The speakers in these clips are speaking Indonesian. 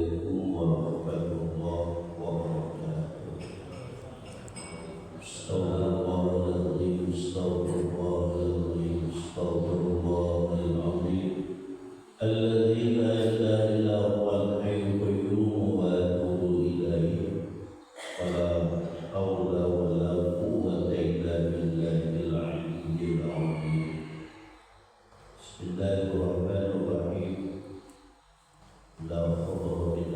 Assalamualaikum warahmatullahi wabarakatuh. Astagfirullahaladzim, astagfirullahaladzim, astagfirullahaladzim. Alladzi la ilaha illa huwal hayyul qayyum wa atubu ilaihi. Wala haula wala quwwata illa billahil aliyyil azim. Bismillahirrahmanirrahim. La khawfa bin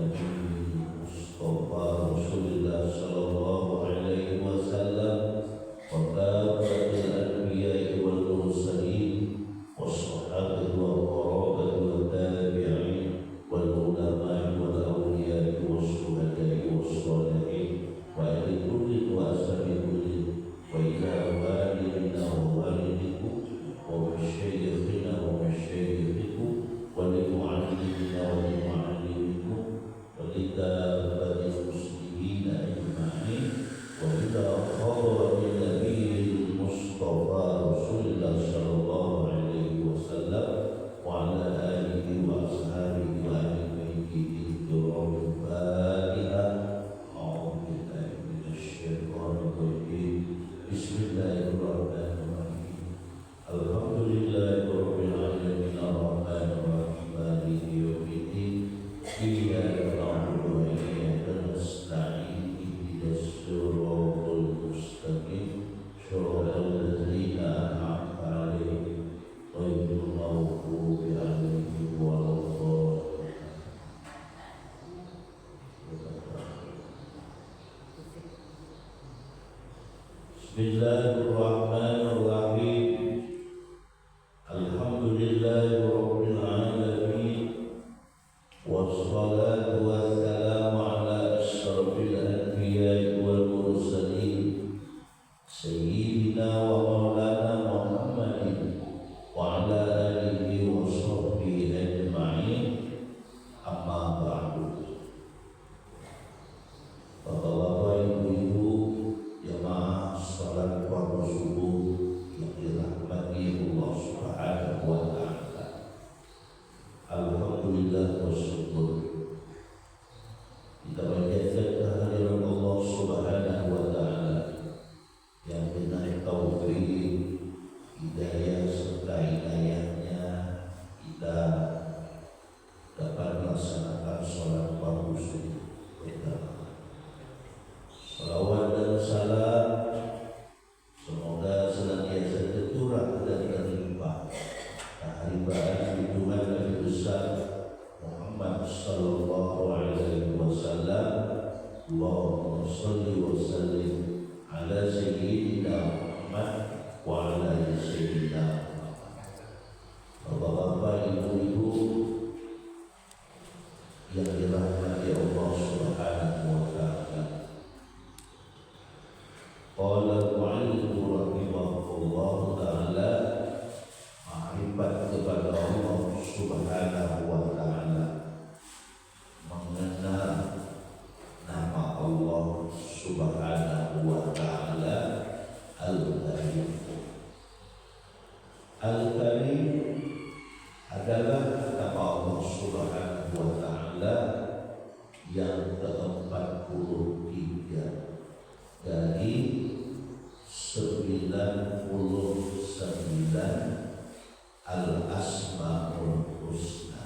Mustafa Rasulullah sallallahu alaihi wasallam wa barakil anbiya'i wal mursalin was-sahabati wa qarabati wa tabi'in wal ulama'i wal awliya'i was-suhada'i was-salihin wa ila kulli wa ashabi kulli wa ila walidina wa walidikum wa masyayikhina wa masyayikhikum wa li mu'allimina wa li mu'allimikum wa li dabatil muslimina ajma'in wa ila khawatil nabiyil Mustafa Rasulullah sallallahu alaihi wasallam wa ala alihi wa ashabihi wa ahli baitihi al-kiram. Al-Fatihah. A'udzu billahi minasy syaithanir rajim. Bismillahirrahmanirrahim. Alhamdulillahirabbil alamin arrahmanir rahim maliki yaumiddin. Iyyaka na'budu wa iyyaka nasta'in. Ihdinas siratal mustaqim. Shiratal ladzina an'amta 'alaihim ghairil maghdubi 'alaihim waladdallin. Bismillahirrahmanirrahim. Alhamdulillahirabbil alamin. Wassalatu wassalamu ala asyrafil anbiya'i wal mursalin sayyidina wa maulana Muhammadin wa ala alihi wa sahbihi ajma'in. Amma ba'du. Bapak-bapak, ibu-ibu, jamaah salat waktu subuh yang dirahmati Allah Subhanahu wa ta'ala. Alhamdulillah wa syukur, kita menjaga kehadiran Allah Subhanahu wa ta'ala yang dengan taufik, hidayah serta inayahnya kita dapat melaksanakan sholat waktu subuh berjamaah. Salawat dan salam semoga senantiasa tercurah dan terlimpah kehadiran junjungan Nabi besar Muhammad sallallahu alaihi wasallam. Allahumma shalli wa sallim ala sayyidina Muhammad wa ala ali sayyidina Muhammad. Bapak-bapak, ibu-ibu yang dirahmati Allah Subhanahu wa ta'ala. Qala al-mu'allif rahimahullah ta'ala, ma'rifat kepada Allah Subhanahu wa ta'ala, mengenal nama Allah Subhanahu wa ta'ala Al-Karim. Al-Karim adalah nama Allah Subhanahu wa ta'ala yang ke-43 dari 99 Al-Asma'ul Husna.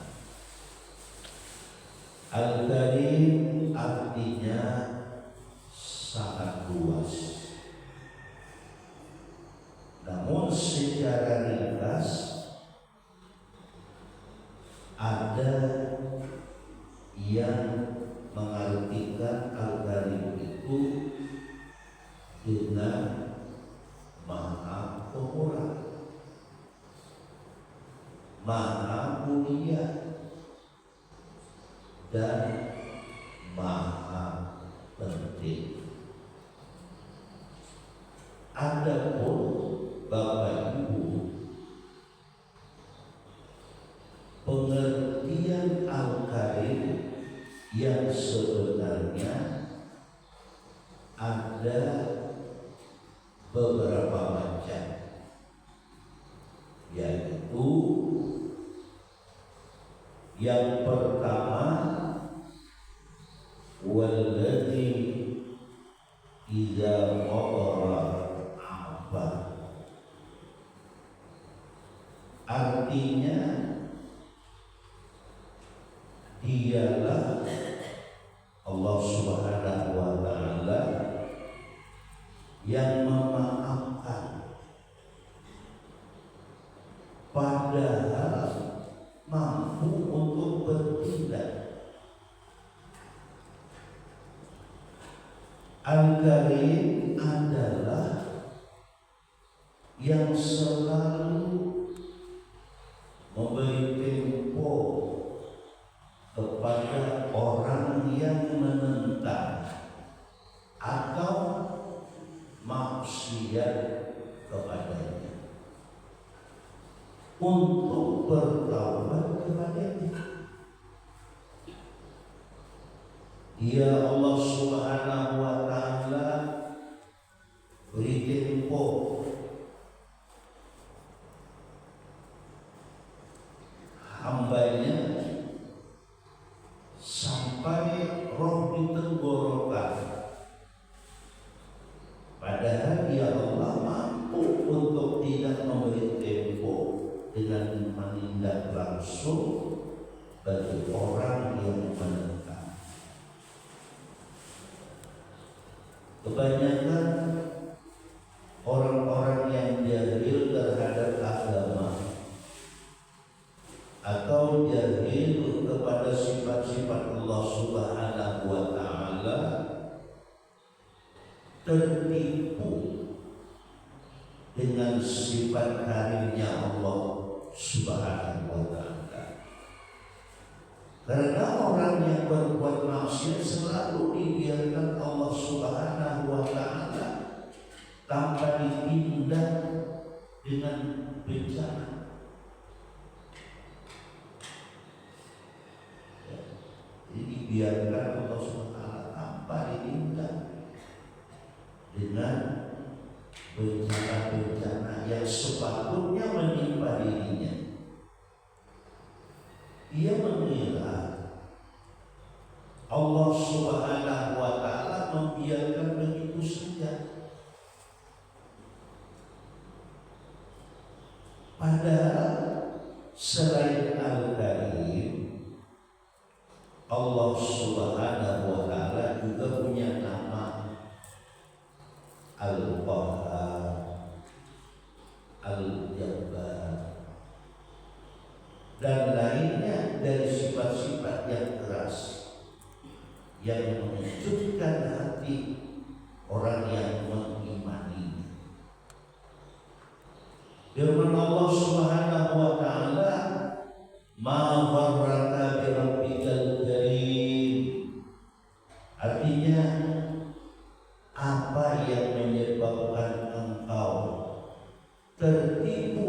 Al-Karim artinya sangat luas. Namun secara ringkas ada yang mengartikan Al-Karim itu dengan Maha Pemurah, Maha Mulia, dan Maha Penting. Adapun Bapak Ibu, pengertian Al-Karim yang sebenarnya ada beberapa macam, yaitu yang pertama Dialah Allah Subhanahu wa ta'ala yang memaafkan, padahal mampu untuk bertindak. Al-Karim adalah yang selalu memberi tempo kepada orang yang menentang atau maksiat kepadanya untuk bertaubat kepadanya. Ya Allah Subhanahu wa ta'ala beri tempo hambanya sampai roh ditenggorokan, padahal ya Allah mampu untuk tidak memberi tempo dengan menindak langsung bagi orang yang menentang. Kebanyakan orang-orang yang jahil terhadap agama atau jahil kepada sifat-sifat Allah Subhanahu wa ta'ala tertipu dengan sifat karimnya Allah Subhanahu wa ta'ala. Karena orang yang berbuat maksiat selalu dibiarkan Allah Subhanahu wa ta'ala tanpa ditindak dengan bencana. Jadi dibiarkan Allah Subhanahu wa ta'ala tanpa ditindak dengan bencana-bencana yang sepatutnya menimpa dirinya. Ia mengira Allah Subhanahu wa ta'ala membiarkan begitu saja, padahal selain Al-Karim, Allah Subhanahu wa ta'ala juga punya nama Al-Qahhar, Al-Jabbar, dan lainnya dari sifat-sifat yang keras yang mengejutkan hati orang yang mengimani. Firman Allah Subhanahu wa ta'ala, ma gharraka bi rabbikal karim. Artinya, apa yang menyebabkan engkau tertipu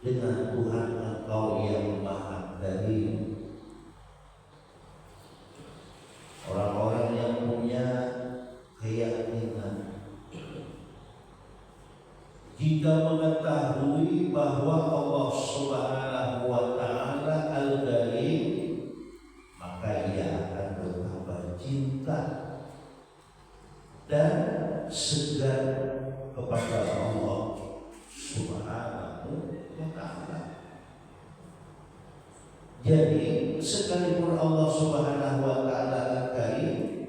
dengan Tuhan engkau yang Maha Karim? Orang-orang yang punya keyakinan, jika mengetahui bahwa Allah Subhanahu wa ta'ala Al-Karim, maka ia akan bertambah cinta dan segan kepada Allah Subhanahu wa ta'ala. Jadi sekalipun Allah Subhanahu wa ta'ala Al-Karim,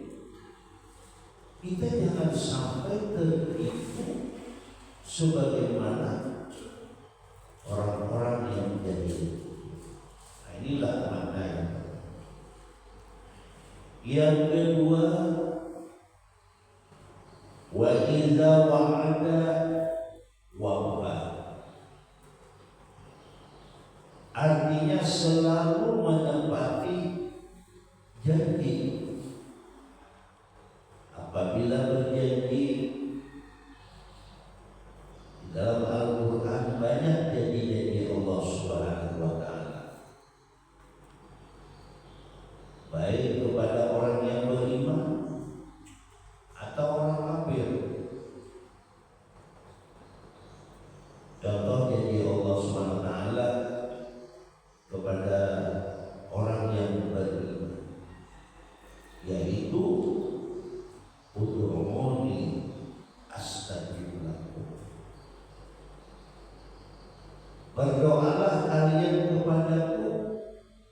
kita jangan sampai tertipu sebagaimana orang-orang yang jahil. Nah, inilah maknanya. Yang kedua, wa idza wa'ada wafa. Artinya selalu menepati janji. Apabila berjanji, dalam Al-Quran banyak janji-janji Allah Subhanahu wa ta'ala, baik kepada orang yang beriman atau orang kafir. Contoh janji Allah Subhanahu wa ta'ala kepada orang yang beriman, yaitu ud'uuni astajib lakum. Berdoalah kalian kepadaku,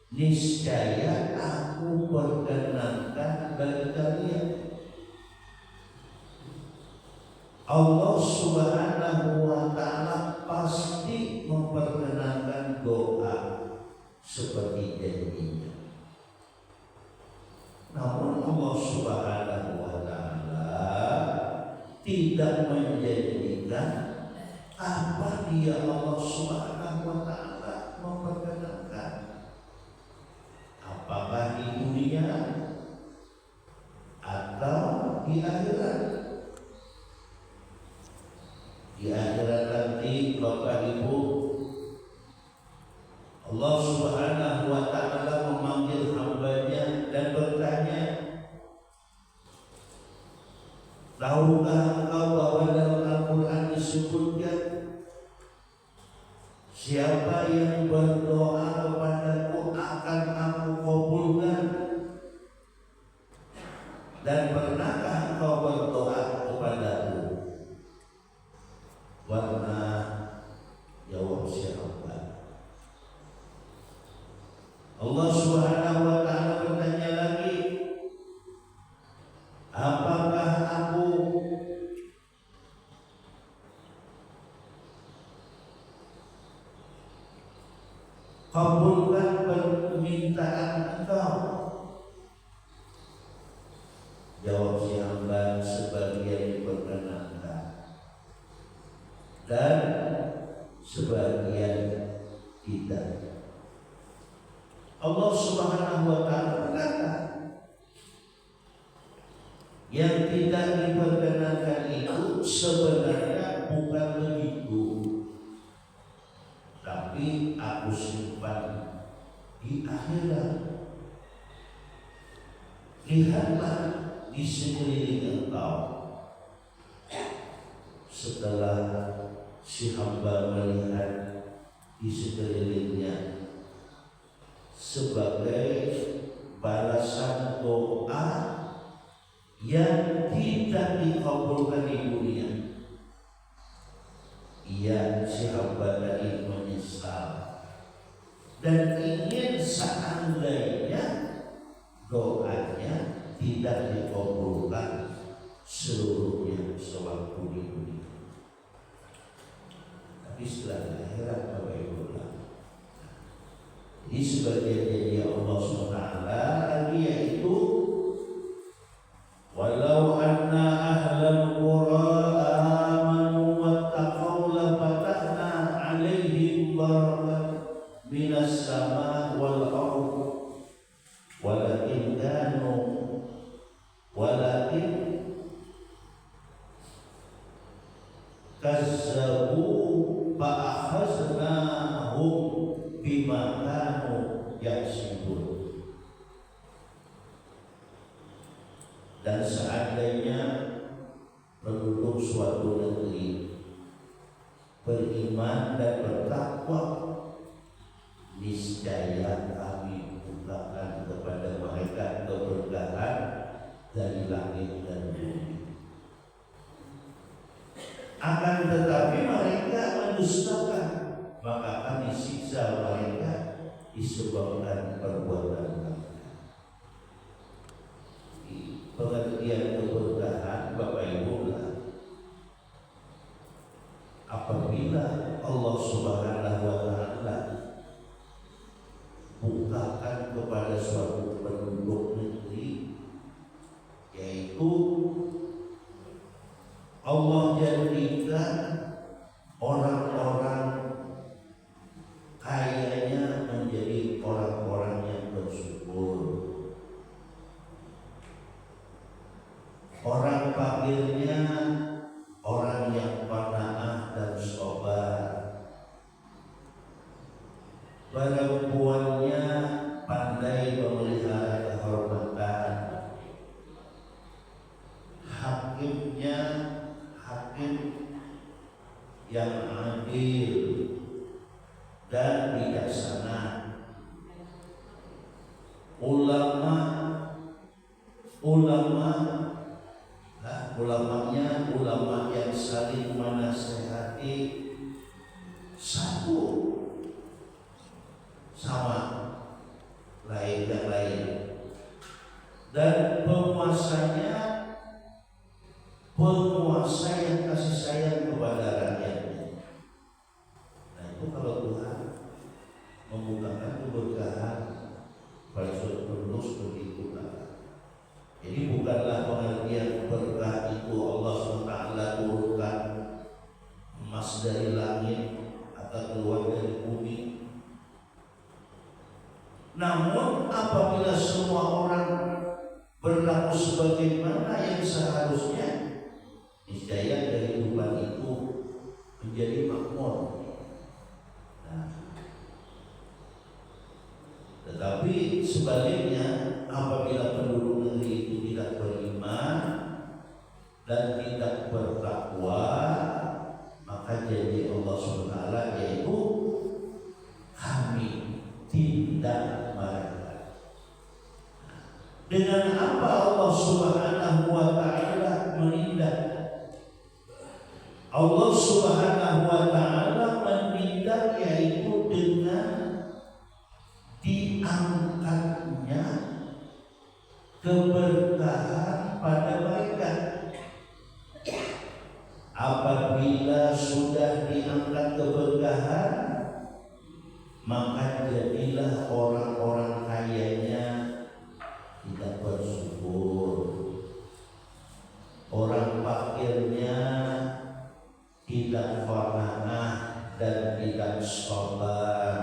niscaya tidak aku perkenankan bagi kalian. Allah Subhanahu wa ta'ala pasti memperkenankan doa seperti janjinya. Namun Allah Subhanahu wa ta'ala tidak menjanjikan apa dia Allah Subhanahu wa ta'ala memperkenankan. Apakah di dunia atau di akhirat? Di akhirat nanti Bapak Ibu, Allah Subhanahu wa ta'ala memanggil hambanya dan bertanya, tahukah engkau bahwa dalam Al-Quran disebutkan siapa yang berdoa kepadaku akan aku kabulkan? Dan pernahkah engkau berdoa kepadaku? Warna jawab siapa? Allah Subhanahu wa ta'ala bertanya lagi, apakah aku kabulkan permintaan engkau? Jawab si hamba, sebagian diperkenankan dan sebagian tidak. Allah Subhanahu wa ta'ala berkata, yang tidak diperkenankan itu sebenarnya bukan begitu, tapi aku simpan di akhirat. Lihatlah di sekeliling engkau. Setelah si hamba melihat di sekelilingnya sebagai balasan doa yang tidak dikabulkan di dunia, ia si hamba tadi menyesal dan ingin seandainya doanya tidak dikabulkan seluruhnya sewaktu di dunia, tapi setelah di akhirat Bapak Ibu. Ini sebagian janji Allah SWT lagi, yaitu walau anna ahlal qura amanu wattaqaw la fatahna 'alaihim barakat minas sama' wal ardh walakin kazzabu fa'akhaznahum bima kanu yaksibun. Dan seandainya penduduk suatu negeri beriman dan bertakwa, niscaya kami bukakan kepada mereka keberkahan dari langit dan bumi. Akan tetapi mereka mendustakan, maka kami siksa mereka disebabkan perbuatan mereka. Pengertian keberkahan Bapak Ibu, apabila Allah Subhanahu wa ta'ala bukakan kepada suatu penduduk negeri, yaitu Allah jadikan orang-orang kayanya menjadi orang-orang yang bersyukur, orang fakirnya orang yang qanaah dan sabar, perempuannya pandai memelihara kehormatan, hakimnya hakim yang adil dan bijaksana, ulamanya ulama yang saling menasehati satu sama lain dan lain dan penguasanya penguasa yang kasih sayang kepada rakyatnya. Nah itu kalau Tuhan membukakan keberkahan pada suatu penduduk seperti itulah. Jadi bukanlah pengertian berkah itu Allah SWT turunkan emas dari langit atau keluar dari bumi. Namun apabila semua orang berlaku sebagaimana yang seharusnya, niscaya kehidupan itu menjadi makmur. Nah, tetapi sebaliknya, apabila penduduk negeri itu tidak beriman dan tidak bertakwa, maka janji Allah SWT yaitu kami tidak mereka. Dengan apa Allah Subhanahu wa Ta'ala menindak? Allah Subhanahu wa Ta'ala menindak yaitu dengan diangkatnya keberkahan pada mereka. Apabila sudah diangkat keberkahan, maka jadilah orang-orang kayanya tidak bersyukur, orang fakirnya tidak qanaah dan tidak sabar,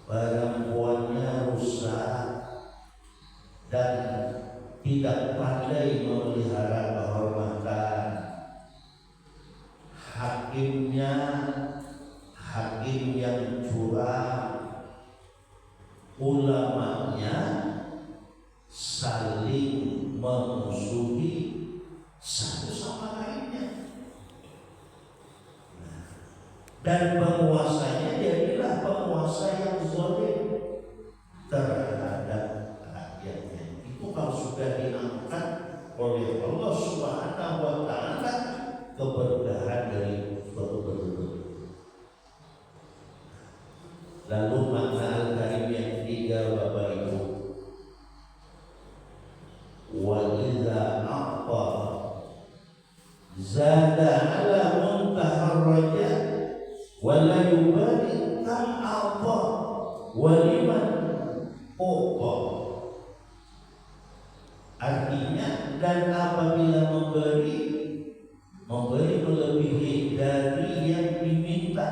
perempuannya rusak dan tidak pandai memelihara kehormatan, hakimnya hakim yang curang, ulamanya saling memusuhi satu sama lainnya. Dan penguasanya jadilah penguasa yang zalim terhadap rakyatnya. Itu kalau sudah diangkat oleh Allah Subhanahu wa Ta'ala keberkahan dari suatu penduduk. Lalu makna al-karim yang ketiga, Bapak Ibu, wa idza aqta zada ala muntahar raja wa la yubali kam aqta wa liman uqa. Artinya, dan apabila memberi melebihi dari yang diminta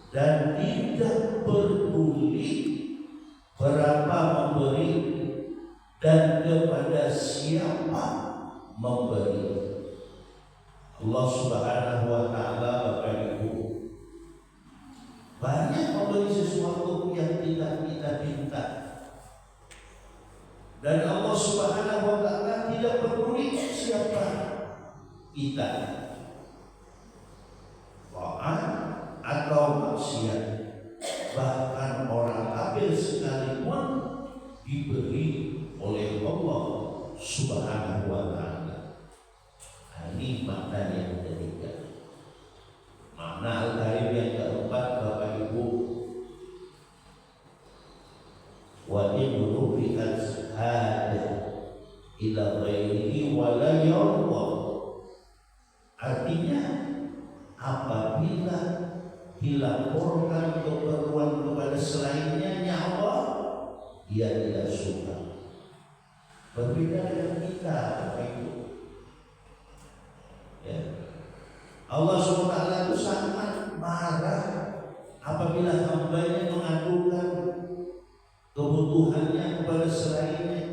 dan tidak peduli berapa memberi dan kepada siapa memberi. Allah Subhanahu wa Ta'ala, Bapak Ibu, banyak memberi sesuatu yang tidak kita minta, dan Allah Subhanahu wa Ta'ala tidak peduli siapa kita, taat atau maksiat. Bahkan orang kafir sekalipun diberi oleh Allah Subhanahu wa Ta'ala. Ini makna yang ketiga. Makna al-karim yang keempat, Bapak Ibu, wa in rufi'at hada ila ghairihi wa la yarda. Artinya, apabila dilaporkan keperluan kepada selainnya Allah, ia tidak suka. Berbeda dengan kita, Bapak Ibu. Ya. Allah SWT itu sangat marah apabila hambanya mengadukan kebutuhannya kepada selainnya.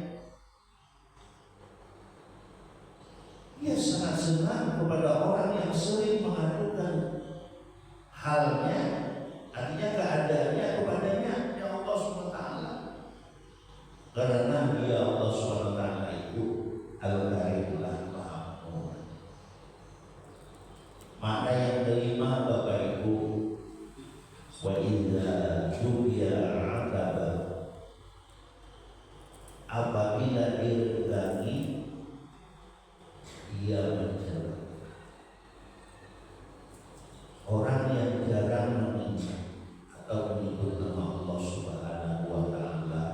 Ia sangat senang kepada orang yang sering mengadukan halnya, artinya keadaannya kepadanya, ya Allah SWT. Karena dia Allah SWT itu Al-Karim Al-Mahmud. Makna yang kelima, Bapak Ibu, wa idza jubiya adaba, apabila diregangi dia mencela. Orang yang jarang mengingat atau menyebut nama Allah Subhanahu wa Ta'ala,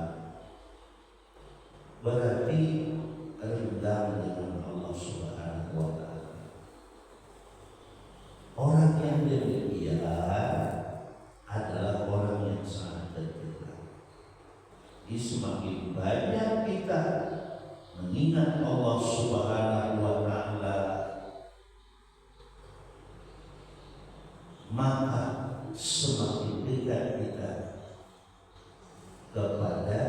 semakin banyak kita mengingat Allah Subhanahu wa Ta'ala, maka semakin dekat kita kepadanya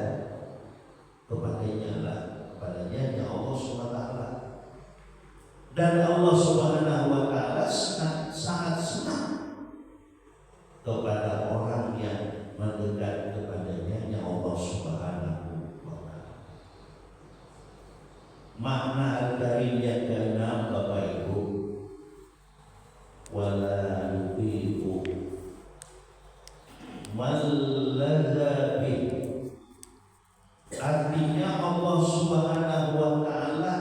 Allah Subhanahu wa Ta'ala. Dan Allah Subhanahu wa Ta'ala sangat senang kepada orang yang mendekat kepadanya Allah Subhanahu wa Ta'ala. Makna al-karim yang keenam, Bapak Ibu, wala yubihu malladzabi. Artinya Allah Subhanahu wa Ta'ala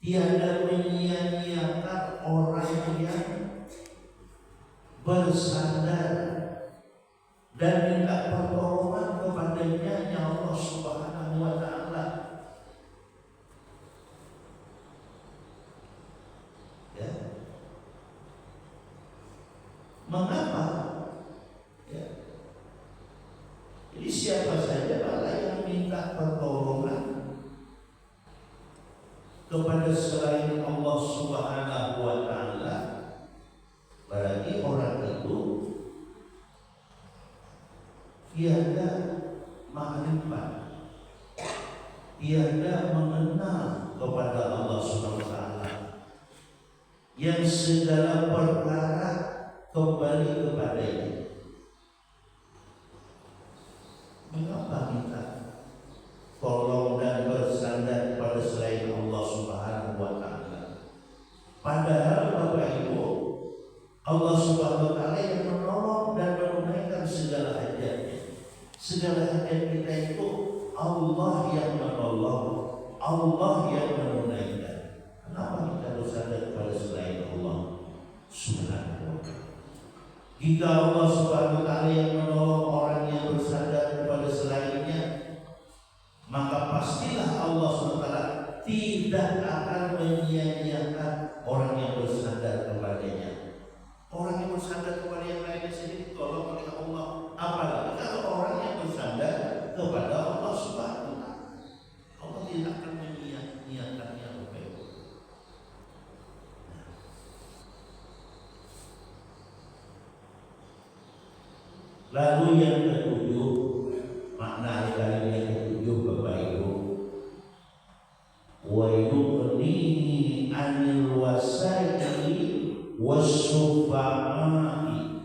tiada menyia-nyiakan orang yang bersandar dan minta pertolongan kepadanya Allah Subhanahu wa Ta'ala. Ya. Mengapa? Ya. Jadi siapa saja malah yang minta pertolongan kepada selain Allah Subhanahu wa Ta'ala, berarti orang itu tiada ma'rifat, tiada mengenal kepada Allah Subhanahu wa Ta'ala, yang segala perkara kembali kepadanya. Mengapa kita tolong dan bersandar pada selain Allah Subhanahu wa Ta'ala? Padahal Bapak Ibu, Allah Subhanahu wa Ta'ala yang menolong dan menunaikan segala hajatnya. Segala hajat kita itu Allah yang menolong, Allah yang menunaikan. Kenapa kita bersandar kepada selain Allah Subhanahu wa Ta'ala? Jika Allah Subhanahu wa Ta'ala yang menolong orang yang bersandar kepada selainnya, maka pastilah Allah Subhanahu wa Ta'ala tidak akan menyia-nyiakan orang yang bersandar kepadanya. Orang yang bersandar kepada yang lainnya sendiri ditolong oleh Allah, apalagi kalau orang yang bersandar kepada Allah Subhanahu wa Ta'ala. Allah tidak akan menyia-nyiakannya. Lalu yang ketujuh, makna al-kalim yang ketujuh, Bapak Ibu, wa yughnihi 'anil wasaili was-sufa'i.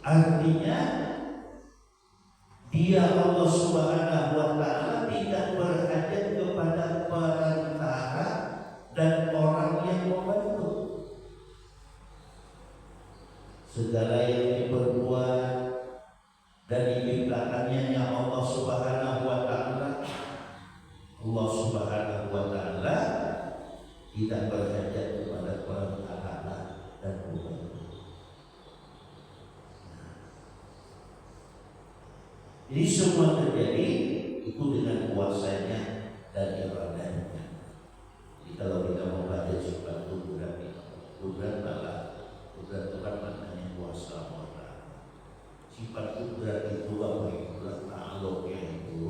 Artinya dia Allah Subhanahu wa Ta'ala tidak berhajat kepada perantara dan orang yang membantu. Segala yang diperbuat dan diciptakannya Allah Subhanahu wa Ta'ala, Allah Subhanahu wa Ta'ala tidak berhajat kepada perantara dan pembantu. Jadi semua terjadi itu dengan kuasanya dan iradahnya. Jadi kalau kita membaca sifat kudrat itu, kudrat Tuhan maknanya kuasa Allah. Sifat kudrat itu apa itu? Ta'aluknya itu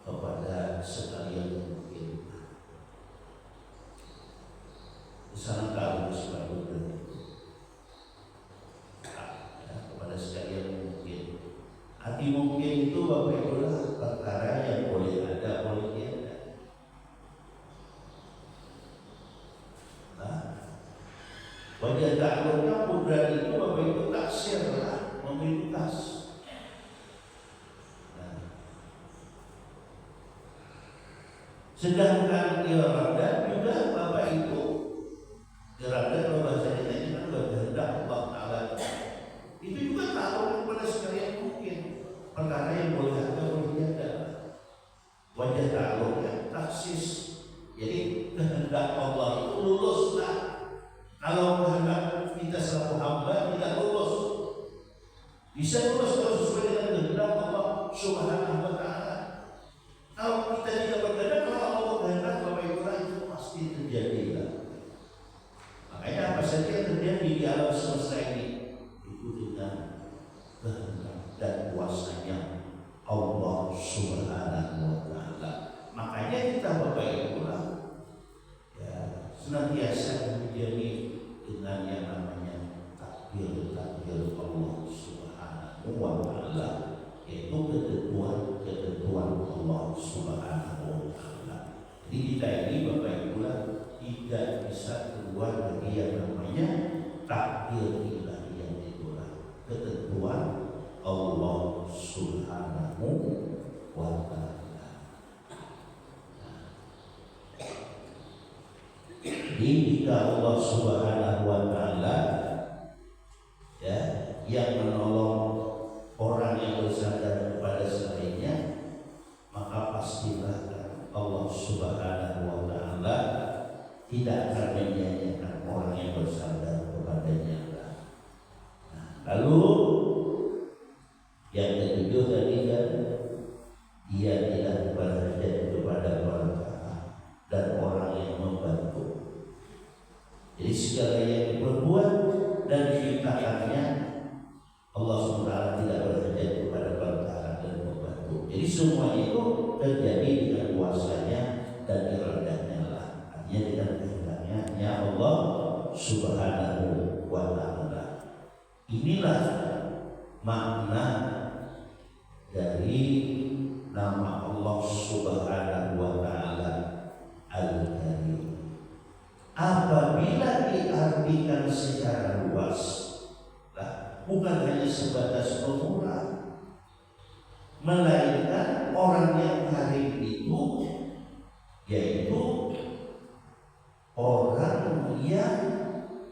kepada sekalian mungkin. Sangat tahu sifat kudrat itu kepada sekalian mungkin. Hati mungkin itu Bapak Ibu perkara yang boleh ada, boleh tiada. Wajah ta'aluknya kudrat itu Bapak Ibu taksir lah, memintas. Sedangkan iradat juga Bapak Ibu, iradat kalau bahasa kita ini kan kehendak Allah Ta'ala. Itu juga tahu kepada sekalian mungkin perkara yang boleh ada, boleh tiada. Wajah ta'aluknya taksis. Jadi kehendak Allah itu luluslah. Kalau kehendak kita selaku hamba tidak lulus. Bisa lulus kalau sesuai dengan kehendak Allah Subhanahu wa Ta'ala. Kalau kita tidak berkehendak, kalau Allah kehendak, Bapak Ibu, itu pasti terjadi. Makanya apa saja yang terjadi di alam semesta ini itu dengan kehendak dan kuasanya wa ta'ala. Jadi jika Allah Subhanahu wa ta'ala ya yang menolong orang yang bersandar kepada selainnya, maka pastilah Allah Subhanahu wa ta'ala tidak akan menyanyiakan orang yang bersandar kepadanya. Lalu yang ketujuh tadi kan, dia tidak berhajat kepada barakah dan orang yang membantu. Jadi segala yang diperbuat dan diciptakannya Allah SWT tidak berhajat kepada barakah dan membantu. Jadi semua itu terjadi dengan kuasanya dan iradahnya lah. Artinya dengan kehendaknya ya Allah Subhanahu wa ta'ala. Inilah makna dari nama Allah Subhanahu wa ta'ala Al-Karim. Apabila diartikan secara luas, bukan hanya sebatas pemurah, melainkan orang yang karim itu yaitu orang yang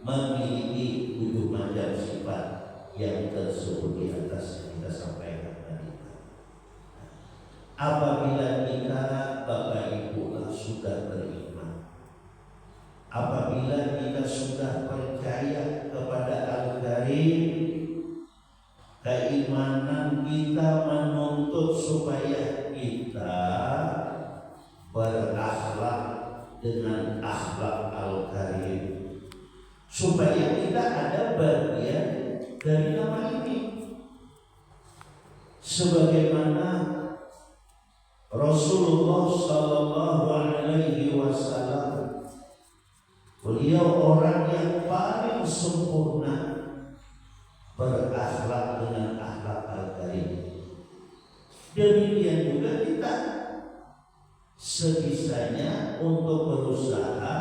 memiliki 7 macam sifat yang tersebut di atas kita sampaikan tadi. Apabila kita Bapak Ibu sudah beriman, apabila kita sudah percaya kepada Al-Karim, keimanan kita menuntut supaya kita berakhlak dengan akhlak Al-Karim, supaya kita ada bagian dari nama ini. Sebagaimana Rasulullah Sallallahu Alaihi Wasallam, beliau orang yang paling sempurna berakhlak dengan akhlak Al-Karim. Demikian juga kita sebisanya untuk berusaha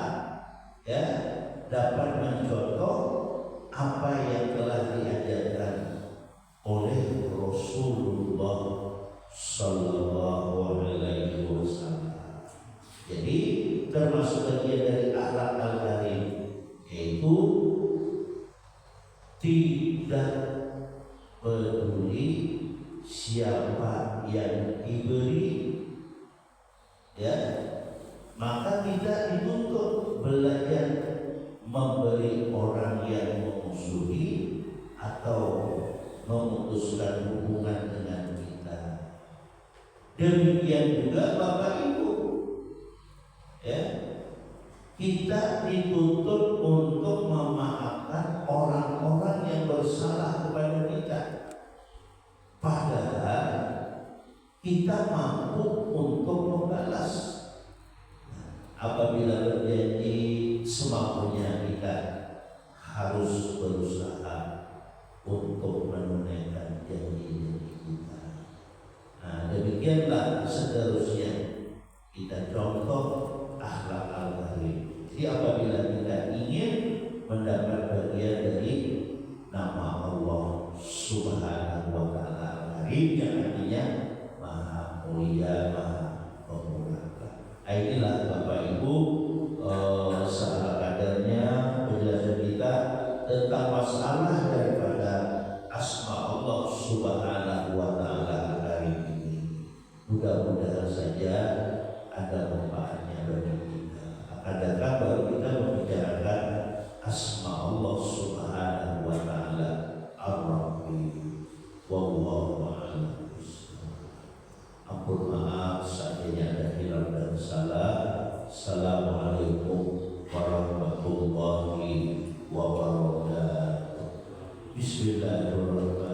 ya dapat mencontoh apa yang telah diajarkan oleh Rasulullah Sallallahu Alaihi Wasallam. Jadi termasuk bagian dari akhlak Al-Karim yaitu tidak peduli siapa yang diberi, ya, maka kita dituntut belajar memberi orang yang memusuhi atau memutuskan hubungan dengan kita. Demikian juga Bapak Ibu, ya, kita dituntut untuk memaafkan orang-orang yang bersalah kepada kita, padahal kita mampu untuk membalas. Apabila berjanji semampunya, kita harus berusaha untuk menunaikan janji-janji kita. Nah, demikianlah seterusnya kita contoh akhlak Al-Karim. Jadi apabila kita ingin mendapat bagian dari nama Allah Subhanahu wa ta'ala Al-Karim, yang artinya Maha Mulia, Maha Pemurah. Inilah Bapak Ibu salah kadarnya penjelasan kita tentang masalah daripada asma Allah Subhanahu wa ta'ala Al-Karim ini. Mudah-mudahan saja ada manfaatnya bagi kita. Akan datang baru kita membicarakan asma Allah Subhanahu wa ta'ala Ar-Rahim. Wallahu a'lam. Ampun maaf seandainya ada hilang dan salah. Assalamualaikum warahmatullahi wabarakatuh. Bismillahirrahmanirrahim.